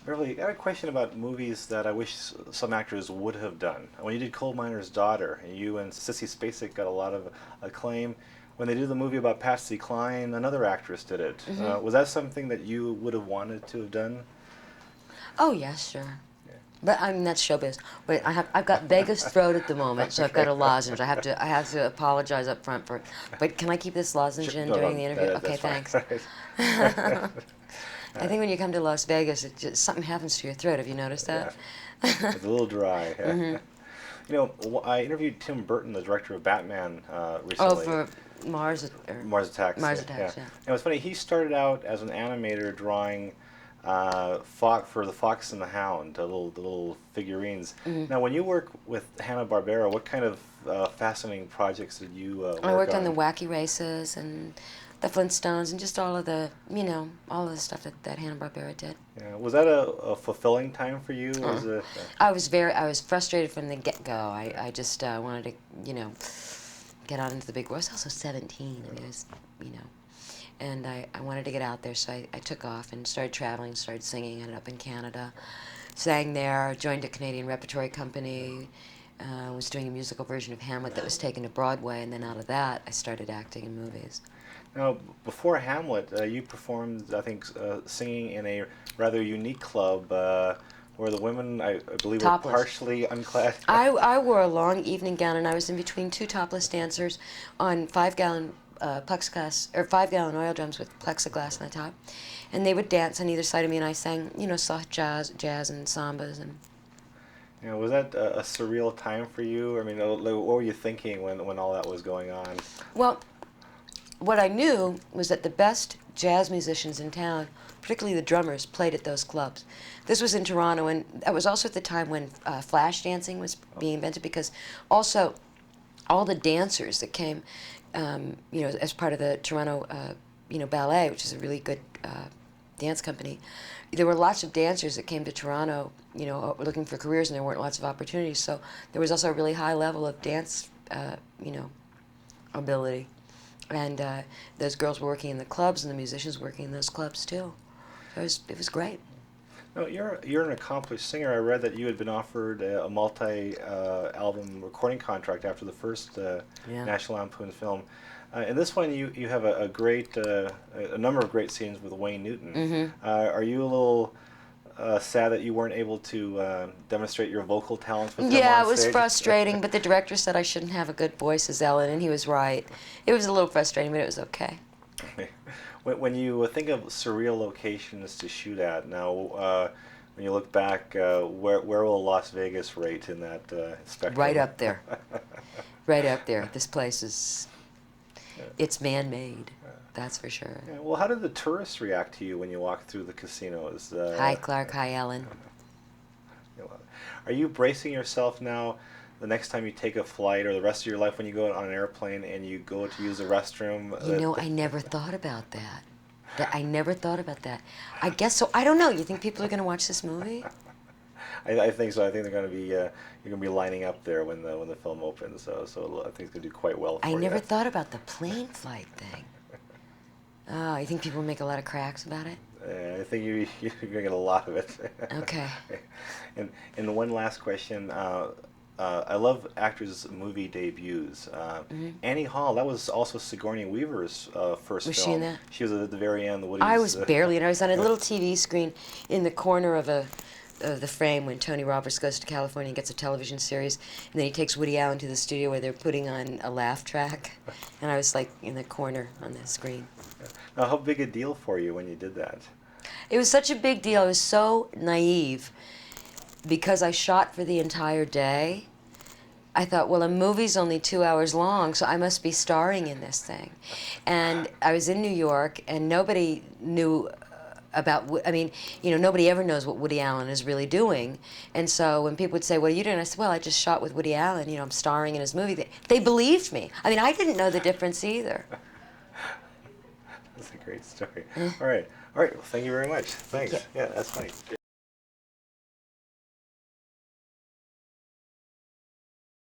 Beverly, I have a question about movies that I wish some actors would have done. When you did Coal Miner's Daughter, and you and Sissy Spacek got a lot of acclaim. When they did the movie about Patsy Cline, another actress did it. Was that something that you would have wanted to have done? Oh, yeah, sure. Yeah. But I mean that's showbiz. Wait, I've got Vegas throat at the moment, so I've got a lozenge. I have to apologize up front for it. But can I keep this lozenge in No, during no, the interview? Okay, that's fine. thanks. I think when you come to Las Vegas, something happens to your throat. Have you noticed that? Yeah. It's a little dry. You know, I interviewed Tim Burton, the director of Batman, Oh, recently. for Mars or Mars Attacks. Mars Attacks, yeah. And it was funny. He started out as an animator drawing for the Fox and the Hound, the little figurines. Now, when you work with Hanna-Barbera, what kind of fascinating projects did you work on? I worked on the Wacky Races and the Flintstones and just all of the, all of the stuff that Hanna-Barbera did. Yeah. Was that a fulfilling time for you? I was frustrated from the get-go. I just wanted to, get out into the big world. I was also 17. I mean, and I wanted to get out there, so I took off and started traveling, started singing, ended up in Canada, sang there, joined a Canadian repertory company, was doing a musical version of Hamlet that was taken to Broadway, and then out of that, I started acting in movies. Now, before Hamlet, you performed, I think, singing in a rather unique club where the women, I believe, Topless. were partially unclad. I wore a long evening gown, and I was in between two topless dancers on 5-gallon plexiglass, or 5-gallon oil drums with plexiglass on the top, and they would dance on either side of me, and I sang, soft jazz and sambas. And Was that a surreal time for you? I mean, what were you thinking when all that was going on? Well, what I knew was that the best jazz musicians in town, particularly the drummers, played at those clubs. This was in Toronto, and that was also at the time when flash dancing was being invented, because also all the dancers that came, as part of the Toronto, ballet, which is a really good dance company, there were lots of dancers that came to Toronto, looking for careers, and there weren't lots of opportunities. So there was also a really high level of dance, ability. And those girls were working in the clubs, and the musicians working in those clubs too. It was great. No, you're an accomplished singer. I read that you had been offered a multi-album recording contract after the first National Lampoon film. In this one, you have a number of great scenes with Wayne Newton. Are you a little sad that you weren't able to demonstrate your vocal talents with him on Yeah, it was stage? frustrating, but the director said I shouldn't have a good voice as Ellen, and he was right. It was a little frustrating, but it was okay. When you think of surreal locations to shoot at now, when you look back, where will Las Vegas rate in that spectrum? Right up there. Right up there. This place it's man-made. That's for sure. Yeah, well, how did the tourists react to you when you walked through the casinos? Hi, Clark. Hi, Ellen. Are you bracing yourself now the next time you take a flight or the rest of your life when you go on an airplane and you go to use the restroom? I never thought about that. I never thought about that. I guess so. I don't know. You think people are going to watch this movie? I think so. I think they're going to be you're going to be lining up there when the film opens. So I think it's going to do quite well for you. I never thought about the plane flight thing. Oh, you think people make a lot of cracks about it? I think you're going to get a lot of it. Okay. And one last question. I love actors' movie debuts. Annie Hall, that was also Sigourney Weaver's first film. Was she in that? She was at the very end. I was barely, and I was on a little TV screen in the corner of the frame when Tony Roberts goes to California and gets a television series, and then he takes Woody Allen to the studio where they're putting on a laugh track, and I was like in the corner on the screen. Now, how big a deal for you when you did that? It was such a big deal. I was so naive because I shot for the entire day. I thought, well, a movie's only 2 hours long, so I must be starring in this thing. And I was in New York, and nobody knew about, nobody ever knows what Woody Allen is really doing. And so when people would say, what are you doing? I said, well, I just shot with Woody Allen, I'm starring in his movie. They believed me. I mean, I didn't know the difference either. That's a great story. All right. Well, thank you very much. Thanks. Yeah, that's funny.